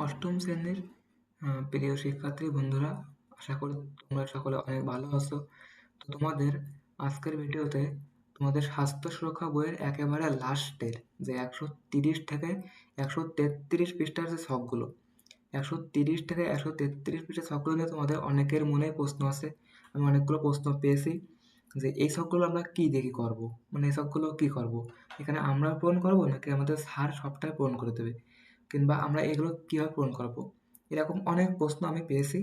অষ্টম শ্রেণীর প্রিয় শিক্ষার্থী বন্ধুরা, আশা করি তোমরা সকলে অনেক ভালো আছো। তো তোমাদের আজকের ভিডিওতে তোমাদের স্বাস্থ্য সুরক্ষা বইয়ের একেবারে লাস্টের যে 130 থেকে 133 পৃষ্ঠার যে ছকগুলো, 130 থেকে 133 পৃষ্ঠার ছকগুলো নিয়ে তোমাদের অনেকের মনে প্রশ্ন আছে। আমি অনেকগুলো প্রশ্ন পেয়েছি যে এই ছকগুলো আমরা কি দিয়ে কি করবো, মানে এই ছকগুলো কি করব, এখানে আমরা পূরণ করবো নাকি আমাদের স্যার সবটাই পূরণ করে দেবে, কিংবা আমরা এগুলো কীভাবে পূরণ করবো, এরকম অনেক প্রশ্ন আমি পেয়েছি।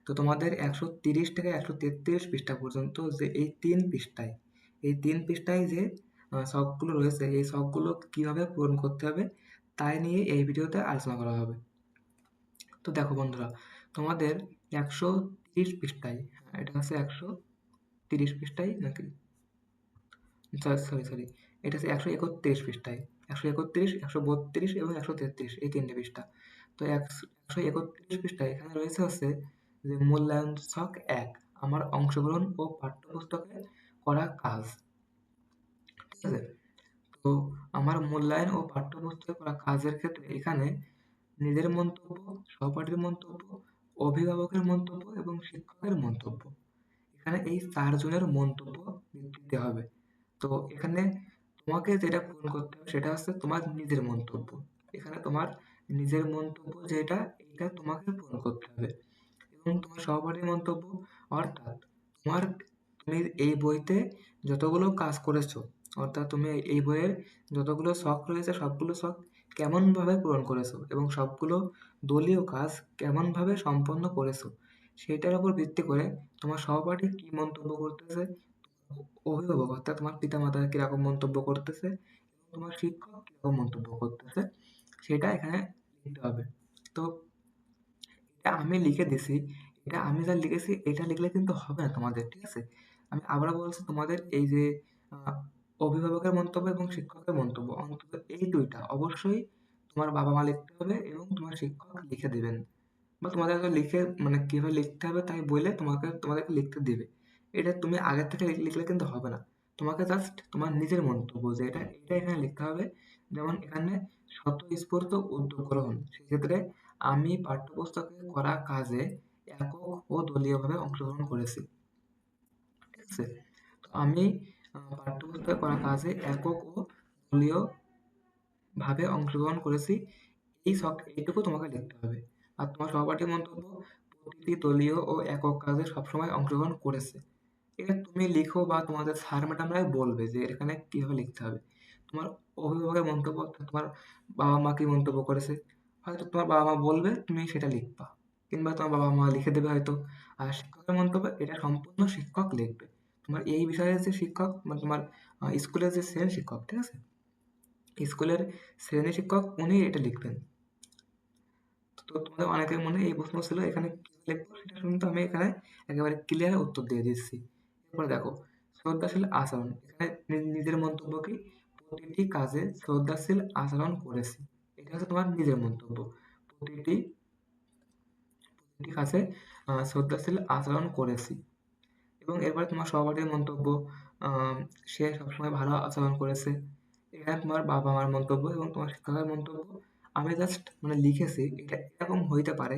তো তোমাদের 130 থেকে 133 পৃষ্ঠা পর্যন্ত যে এই তিন পৃষ্ঠায় যে ছকগুলো রয়েছে, এই ছকগুলো কীভাবে পূরণ করতে হবে তাই নিয়ে এই ভিডিওতে আলোচনা করা হবে। তো দেখো বন্ধুরা, তোমাদের 130 পৃষ্ঠায়, এটা হচ্ছে 130 পৃষ্ঠায় নাকি, সরি, এটা হচ্ছে 131 পৃষ্ঠায়, 131, 132 এবং 133, এই তিনটে পৃষ্ঠা। তো 131 পৃষ্ঠায় এখানে রয়েছে হচ্ছে যে মূল্যায়ন ছক 1, আমার অংশগ্রহণ ও পাঠ্যপুস্তকে করা কাজ। ঠিক আছে, তো আমার মূল্যায়ন ও পাঠ্যপুস্তকে করা কাজের ক্ষেত্রে এখানে নিজের মন্তব্য, সহপাঠীর মন্তব্য, অভিভাবকের মন্তব্য এবং শিক্ষকের মন্তব্য, এখানে এই 4 জনের মন্তব্য দিতে হবে। তো এখানে তোমাকে যেটা পূরণ করতে হবে সেটা হচ্ছে তোমার নিজের মন্তব্য। এখানে তোমার নিজের মন্তব্য যেটা, এটা তোমাকে পূরণ করতে হবে। এবং তোমার সহপাঠীর মন্তব্য, অর্থাৎ তুমি এই বইতে যতগুলো কাজ করেছো, অর্থাৎ তুমি এই বইয়ের যতগুলো ছক রয়েছে সবগুলো ছক কেমনভাবে পূরণ করেছো এবং সবগুলো দলীয় কাজ কেমনভাবে সম্পন্ন করেছো, সেটার উপর ভিত্তি করে তোমার সহপাঠী কি মন্তব্য করতেছে, অভিভাবক অর্থাৎ তোমার পিতামাতা কিরকম মন্তব্য করতেছে এবং তোমার শিক্ষক কিরকম মন্তব্য করতেছে, সেটা এখানে লিখতে হবে। তো এটা আমি লিখে দিছি, এটা আমি যা লিখেছি এটা লিখলে কিন্তু হবে না তোমাদের, ঠিক আছে? আমি আবারও বলছি, তোমাদের এই যে আহ, অভিভাবকের মন্তব্য এবং শিক্ষকের মন্তব্য, অন্তত এই দুইটা অবশ্যই তোমার বাবা মা লিখতে হবে এবং তোমার শিক্ষক লিখে দেবেন, বা তোমাদেরকে লিখে, মানে কিভাবে লিখতে হবে তাই বলে তোমাদেরকে লিখতে দিবে। এটা তুমি আগের থেকে লিখলে কিন্তু হবে না। তোমাকে জাস্ট তোমার নিজের মন্তব্য যেটা, এটা এখানে লিখতে হবে। যেমন এখানে স্বতঃস্ফূর্ত উদ্যোগ গ্রহণ, সেক্ষেত্রে আমি পাঠ্যপুস্তকে করা কাজে একক ও দলীয়ভাবে অংশগ্রহণ করেছি। ঠিক আছে, তো আমি পাঠ্যপুস্তকে করা কাজে একক ও দলীয় ভাবে অংশগ্রহণ করেছি, এইটুকু তোমাকে লিখতে হবে। আর তোমার সহপাঠীর মন্তব্য, প্রতিটি দলীয় ও একক কাজে সবসময় অংশগ্রহণ করেছে। এটা তুমি লিখো বা তোমাদের স্যার ম্যাডামরাই বলবে যে এখানে কিভাবে লিখতে হবে। তোমার অভিভাবকের মন্তব্য, অর্থাৎ তোমার বাবা মা কি মন্তব্য করেছে, হয়তো তোমার বাবা মা বলবে, তুমি সেটা লিখবা, কিংবা তোমার বাবা মা লিখে দেবে হয়তো। আর শিক্ষকের মন্তব্য, এটা সম্পূর্ণ শিক্ষক লিখবে। তোমার এই বিষয়ের যে শিক্ষক, মানে তোমার স্কুলের যে শ্রেণী শিক্ষক, ঠিক আছে, স্কুলের শ্রেণী শিক্ষক উনি এটা লিখবেন। তো তোমাদের অনেকের মনে এই প্রশ্ন ছিল এখানে কি লিখবো, সেটা কিন্তু আমি এখানে একেবারে ক্লিয়ার উত্তর দিয়ে দিচ্ছি। এরপরে দেখো, শ্রদ্ধাশীল আচরণ, এখানে নিজের মন্তব্য কি, প্রতিটি কাজে শ্রদ্ধাশীল আচরণ করেছি, এটা হচ্ছে তোমার নিজের মন্তব্য। প্রতিটি প্রতিটি কাজে শ্রদ্ধাশীল আচরণ করেছি। এবং এরপরে তোমার সহপাঠীর মন্তব্য, সে সবসময় ভালো আচরণ করেছে। এখানে তোমার বাবা মার মন্তব্য এবং তোমার শিক্ষকের মন্তব্য আমি জাস্ট মানে লিখেছি, এটা এরকম হইতে পারে,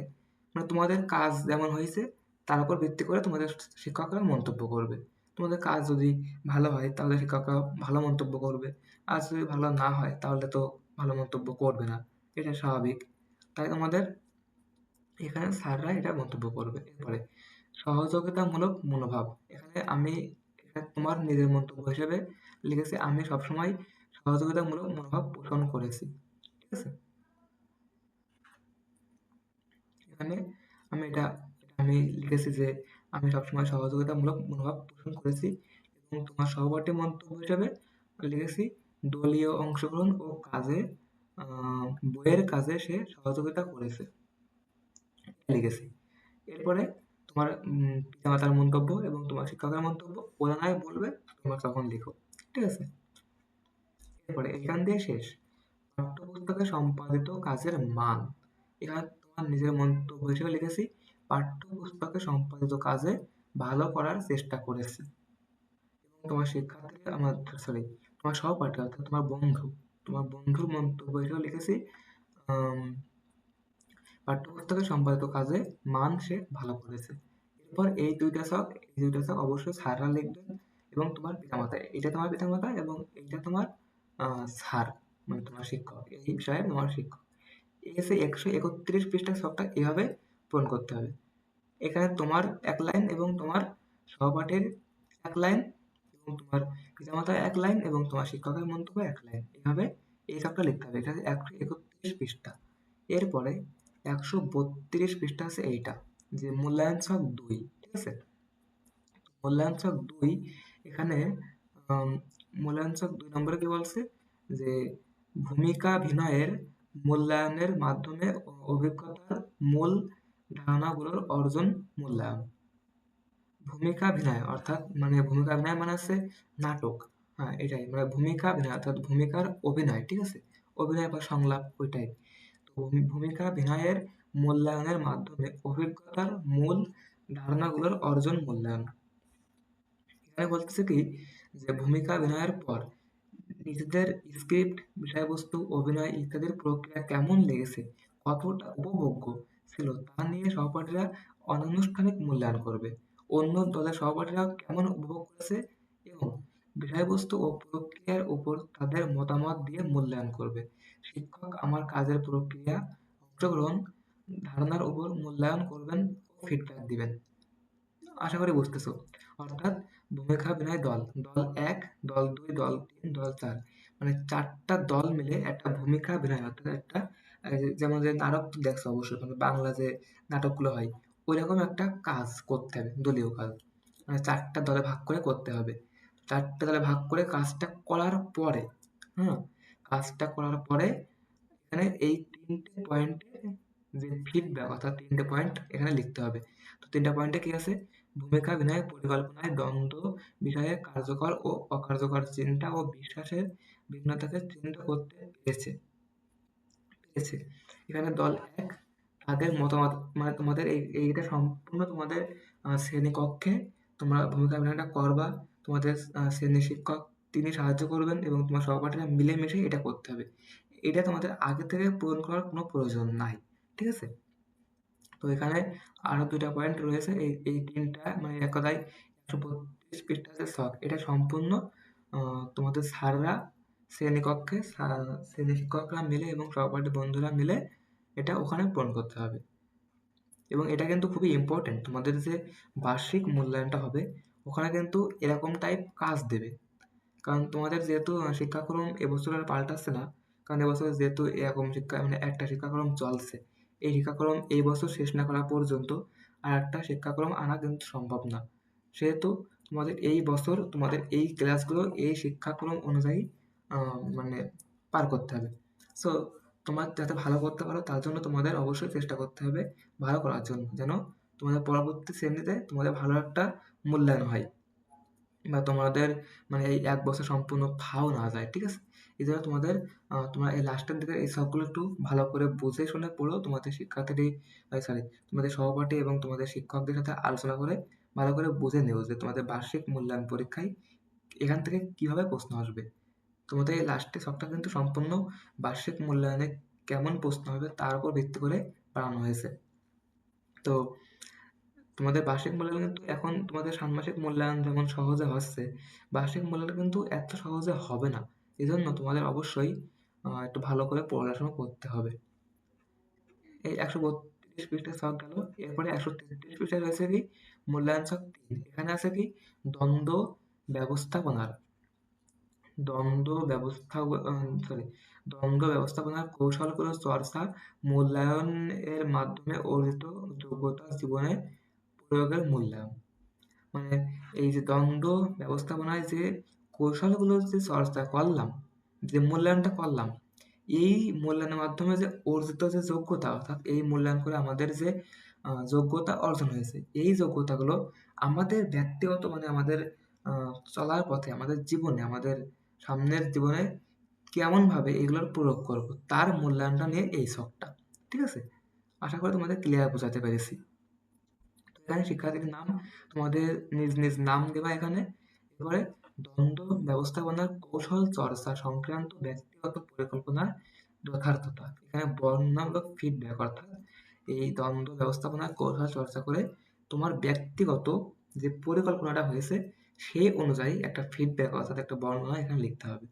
মানে তোমাদের কাজ যেমন হয়েছে তার উপর ভিত্তি করে তোমাদের শিক্ষকরা মন্তব্য করবে। তোমাদের কাজ যদি ভালো হয় তাহলে শিক্ষকরা ভালো মন্তব্য করবে, আর যদি ভালো না হয় তাহলে তো ভালো মন্তব্য করবে না, এটা স্বাভাবিক। তাই তোমাদের এখানে স্যাররা এটা মন্তব্য করবে। এরপরে সহযোগিতামূলক মনোভাব, এখানে তোমার নিজের মন্তব্য হিসেবে লিখেছি, আমি সবসময় সহযোগিতামূলক মনোভাব পোষণ করেছি। ঠিক আছে, এখানে আমি লিখেছি যে আমি সবসময় সহযোগিতামূলক মনোভাব পোষণ করেছি। এবং তোমার সহপাঠী মন্তব্য হিসেবে লিখেছি, দলীয় অংশগ্রহণ ও কাজে বইয়ের কাজে সে সহযোগিতা করেছে, লিখেছি। এরপরে তোমার পিতামাতার মন্তব্য এবং তোমার শিক্ষকের মন্তব্য ওনারাই বলবে, তোমরা তখন লিখো। ঠিক আছে, এরপরে এখান দিয়ে শেষ। পাঠ্যপুস্তকে সম্পাদিত কাজের মান, এখানে তোমার নিজের মন্তব্য হিসেবে লিখেছি, পাঠ্যপুস্তকে সম্পাদিত কাজে ভালো করার চেষ্টা করেছি। এবং তোমার শিক্ষার্থী, তোমার সহপাঠী অর্থাৎ তোমার বন্ধুর মন্তব্য হিসেবে লিখেছি, আম, পাঠ্যপুস্তকে সম্পাদিত কাজে মান সে ভালো করেছে। এরপর এই দুইটা ছক অবশ্যই স্যাররা লিখবেন এবং তোমার পিতামাতা, এটা তোমার পিতামাতা এবং এইটা তোমার স্যার, মানে তোমার শিক্ষক, এই বিষয়ে তোমার শিক্ষক। এসে 131 পৃষ্ঠার ছকটা এভাবে পূরণ করতে হবে। এখানে তোমার এক লাইন এবং তোমার সহপাঠীর এক লাইন এবং তোমার পিতামাতার এক লাইন এবং তোমার শিক্ষকের মন্তব্য এক লাইন, এভাবে এই ছকটা লিখতে হবে। এটা 131 পৃষ্ঠা। এরপরে 132 পৃষ্ঠা আছে এইটা, যে মূল্যায়ন ছক 2, ঠিক আছে? মূল্যায়ন ছক 2, এখানে আম, মূল্যায়ন ছক 2 নম্বরে কি বলছে, যে ভূমিকাভিনয়ের মূল্যায়নের মাধ্যমে অভিজ্ঞতার মূল ধারণাগুলোর অর্জন মূল্যায়ন। ভূমিকাভিনয় অর্থাৎ মানে ভূমিকাভিনয় মানে হচ্ছে নাটক, হ্যাঁ এটাই, মানে ভূমিকাভিনয় অর্থাৎ ভূমিকার অভিনয়, ঠিক আছে? অভিনয় বা সংলাপ ওইটাই। তো ভূমিকাভিনয়ের মূল্যায়নের মাধ্যমে অভিজ্ঞতার মূল ধারণাগুলোর অর্জন মূল্যায়ন। এখানে বলতেছে কি, যে ভূমিকাভিনয়ের পর নিজেদের স্ক্রিপ্ট, বিষয়বস্তু, অভিনয় ইত্যাদির প্রক্রিয়া কেমন লেগেছে, কতটা উপভোগ্য ছিল তা নিয়ে সহপাঠীরা অনানুষ্ঠানিক মূল্যায়ন করবে। অন্য দলের সহপাঠীরাও কেমন উপভোগ করেছে এবং বিষয়বস্তু ও প্রক্রিয়ার উপর তাদের মতামত দিয়ে মূল্যায়ন করবে। শিক্ষক আমার কাজের প্রক্রিয়া, অংশগ্রহণ, ধারণার উপর মূল্যায়ন করবেন ও ফিডব্যাক দিবেন। আশা করি বুঝতেছো। অর্থাৎ ভূমিকাভিনয় দল, দল 1, দল 2, দল 3, দল 4, মানে 4টা দল মিলে একটা ভূমিকাভিনয় অর্থাৎ একটা যেমন যে নাটক তো দেখছো অবশ্যই, মানে বাংলা যে নাটকগুলো হয় ওইরকম একটা কাজ করতে হবে, দলীয় কাজ। মানে 4টা দলে ভাগ করে করতে হবে। 4টা দলে ভাগ করে কাজটা করার পরে, হ্যাঁ, কাজটা করার পরে এখানে এই 3টে পয়েন্টে যে ফিডব্যাক অর্থাৎ 3টে পয়েন্ট এখানে লিখতে হবে। তো 3টা পয়েন্টে কি আছে, ভূমিকাভিনয় পরিকল্পনায় দ্বন্দ্ব বিষয়ে কার্যকর ও অকার্যকর চিন্তা ও বিশ্বাসের ভিন্নতাকে চিহ্নিত করতে পেরেছে। এখানে দল 1 তাদের মতামত, মানে তোমাদের এইটা সম্পূর্ণ তোমাদের শ্রেণীকক্ষে তোমরা ভূমিকাভিনয়টা করবা। তোমাদের শ্রেণী শিক্ষক তিনি সাহায্য করবেন এবং তোমার সহপাঠীরা মিলেমিশে এটা করতে হবে। এটা তোমাদের আগে থেকে পূরণ করার কোনো প্রয়োজন নাই, ঠিক আছে? তো এখানে আরো 2টা পয়েন্ট রয়েছে, এই 3টা মানে এক কথায় 132 পৃষ্ঠার যে ছক, এটা সম্পূর্ণ তোমাদের স্যাররা শ্রেণীকক্ষে শ্রেণী শিক্ষকরা মিলে এবং সহপাঠী বন্ধুরা মিলে এটা ওখানে পূরণ করতে হবে। এবং এটা কিন্তু খুবই ইম্পর্টেন্ট, তোমাদের যে বার্ষিক মূল্যায়নটা হবে ওখানে কিন্তু এরকম টাইপ কাজ দেবে। কারণ তোমাদের যেহেতু শিক্ষাক্রম এবছর আর পাল্টাচ্ছে না, কারণ এবছর যেহেতু এরকম শিক্ষা মানে একটা শিক্ষাক্রম চলছে, এই শিক্ষাক্রম এই বছর শেষ না করা পর্যন্ত আর একটা শিক্ষাক্রম আনা কিন্তু সম্ভব না। সেহেতু তোমাদের এই বছর তোমাদের এই ক্লাসগুলো এই শিক্ষাক্রম অনুযায়ী মানে পার করতে হবে। সো তোমার যাতে ভালো করতে পারো তার জন্য তোমাদের অবশ্যই চেষ্টা করতে হবে ভালো করার জন্য, যেন তোমাদের পরবর্তী শ্রেণীতে তোমাদের ভালো একটা মূল্যায়ন হয় বা তোমাদের মানে এই 1 বছর সম্পূর্ণ ফাও না যায়, ঠিক আছে? এজন্য তোমাদের তোমরা এই লাস্টের দিকে এই সবগুলো একটু ভালো করে বুঝে শুনে পড়ো। তোমাদের শিক্ষার্থী সরি, তোমাদের সহপাঠী এবং তোমাদের শিক্ষকদের সাথে আলোচনা করে ভালো করে বুঝে নিও যে তোমাদের বার্ষিক মূল্যায়ন পরীক্ষায় এখান থেকে কিভাবে প্রশ্ন আসবে। তোমাদের এই লাস্টের ছকটা কিন্তু সম্পূর্ণ বার্ষিক মূল্যায়নে কেমন প্রশ্ন হবে তার উপর ভিত্তি করে বানানো হয়েছে। তো তোমাদের বার্ষিক মূল্যায়ন কিন্তু এখন তোমাদের ষান্মাসিক মূল্যায়ন যেমন সহজে হচ্ছে, বার্ষিক মূল্যায়ন কিন্তু এত সহজে হবে না। এজন্য তোমাদের অবশ্যই একটু ভালো করে পড়াশোনা করতে হবে। এই 132 পৃষ্ঠার ছক গেল। এরপরে 133 পৃষ্ঠায় রয়েছে কি, মূল্যায়ন ছক 3। এখানে আছে কি, দ্বন্দ্ব ব্যবস্থাপনার দ্বন্দ্ব ব্যবস্থা সরি দ্বন্দ্ব ব্যবস্থাপনার কৌশলগুলো চর্চা, মূল্যায়ন এর মাধ্যমে অর্জিত যোগ্যতা জীবনে প্রয়োগের মূল্যায়ন। মানে এই যে দ্বন্দ্ব ব্যবস্থাপনায় যে কৌশলগুলোর যে চর্চা করলাম, যে মূল্যায়নটা করলাম, এই মূল্যায়নের মাধ্যমে যে অর্জিত যে যোগ্যতা অর্থাৎ এই মূল্যায়ন করে আমাদের যে যোগ্যতা অর্জন হয়েছে, এই যোগ্যতাগুলো আমাদের ব্যক্তিগত মানে আমাদের চলার পথে, আমাদের জীবনে, আমাদের সামনের জীবনে কেমনভাবে এগুলোর প্রয়োগ করব তার মূল্যায়নটা নিয়ে এই ছকটা, ঠিক আছে? আশা করি তোমাদের ক্লিয়ার বোঝাতে পেরেছি। তো এখানে শিক্ষার্থীর নাম, তোমাদের নিজ নিজ নাম দেবা এখানে। এরপরে দ্বন্দ্ব ব্যবস্থাপনার কৌশল চর্চা সংক্রান্ত ব্যক্তিগত পরিকল্পনার যথার্থতা, এখানে বর্ণনামূলক ফিডব্যাক অর্থাৎ এই দ্বন্দ্ব ব্যবস্থাপনার কৌশল চর্চা করে তোমার ব্যক্তিগত যে পরিকল্পনাটা হয়েছে সেই অনুযায়ী একটা ফিডব্যাক অর্থাৎ একটা বর্ণনা এখানে লিখতে হবে।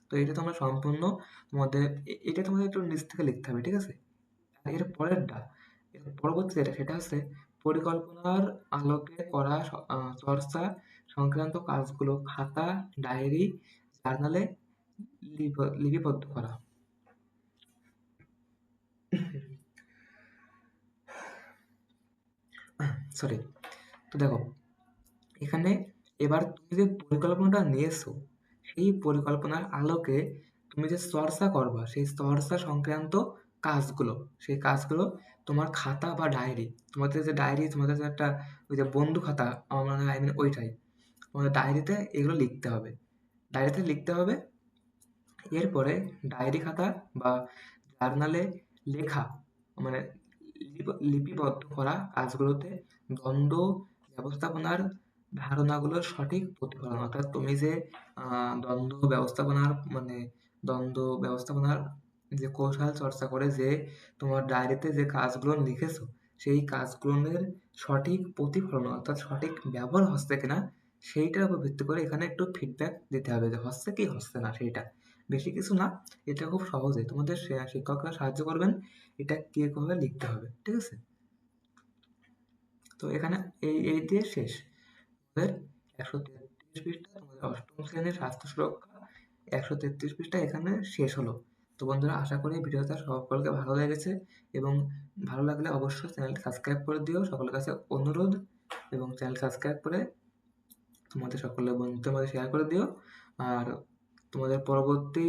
তো এটা তোমরা সম্পূর্ণ তোমাদের এটা তোমাদের একটু নিজ থেকে লিখতে হবে, ঠিক আছে? আর এর পরেরটা, এর পরবর্তী যেটা সেটা হচ্ছে পরিকল্পনার আলোকে করা চর্চা সংক্রান্ত কাজগুলো খাতা, ডায়েরি, জার্নালে লিপিবদ্ধ করা। সরি। তো দেখো, এখানে এবার তুমি যে পরিকল্পনাটা নিয়েছো সেই পরিকল্পনার আলোকে তুমি যে চর্চা করবা সেই চর্চা সংক্রান্ত কাজগুলো, সেই কাজগুলো তোমার খাতা বা ডায়েরি, তোমাদের যে ডায়েরি, তোমাদের যে একটা ওই যে বন্ধু খাতা, আমার মনে হয় ওইটাই, তোমাদের ডায়েরিতে এগুলো লিখতে হবে, ডায়েরিতে লিখতে হবে। এরপরে ডায়েরি খাতা বা জার্নালে লেখা মানে লিপিবদ্ধ করা কাজগুলোতে দ্বন্দ্ব ব্যবস্থাপনার ধারণাগুলোর সঠিক প্রতিফলন, অর্থাৎ তুমি যে দ্বন্দ্ব ব্যবস্থাপনার দ্বন্দ্ব ব্যবস্থাপনার যে কৌশল চর্চা করে যে তোমার ডায়েরিতে যে কাজগুলো লিখেছো সেই কাজগুলোর সঠিক প্রতিফলন অর্থাৎ সঠিক ব্যবহার হচ্ছে কিনা সেইটার উপর ভিত্তি করে এখানে একটু ফিডব্যাক দিতে হবে যে হচ্ছে কি হচ্ছে না সেইটা। বেশি কিছু না, এটা খুব সহজে তোমাদের শিক্ষকরা সাহায্য করবেন এটা কিভাবে লিখতে হবে, ঠিক আছে? তো এখানে এই দিয়ে শেষ তোমাদের 133 পৃষ্ঠা, তোমাদের অষ্টম শ্রেণীর স্বাস্থ্য সুরক্ষা 133 পৃষ্ঠা এখানে শেষ হলো। তো বন্ধুরা, আশা করি ভিডিওটা সকলকে ভালো লেগেছে এবং ভালো লাগলে অবশ্যই চ্যানেলটি সাবস্ক্রাইব করে দিও, সকলের কাছে অনুরোধ। এবং চ্যানেল সাবস্ক্রাইব করে তোমাদের সকলের বন্ধুদের মধ্যে শেয়ার করে দিও। আর তোমাদের পরবর্তী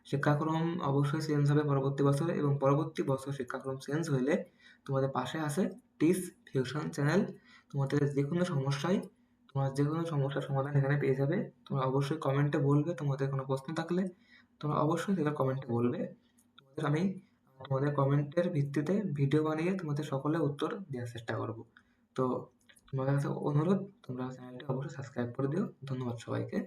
শিক্ষাক্রম অবশ্যই চেঞ্জ হবে পরবর্তী বছরে, এবং পরবর্তী বছর শিক্ষাক্রম চেঞ্জ হলে তোমাদের পাশে আছে টিচ ফিউশন চ্যানেল। তোমাদের যে কোনো সমস্যায়, তোমার যে কোনো সমস্যার সমাধান এখানে পেয়ে যাবে। তোমরা অবশ্যই কমেন্টে বলবে, তোমাদের কোনো প্রশ্ন থাকলে তোমরা অবশ্যই সেটা কমেন্টে বলবে। আমি তোমাদের কমেন্টের ভিত্তিতে ভিডিও বানিয়ে তোমাদের সকলের উত্তর দেওয়ার চেষ্টা করব। তো তোমাদের কাছে অনুরোধ, তোমরা চ্যানেলটি অবশ্যই সাবস্ক্রাইব করে দিও। ধন্যবাদ সবাইকে।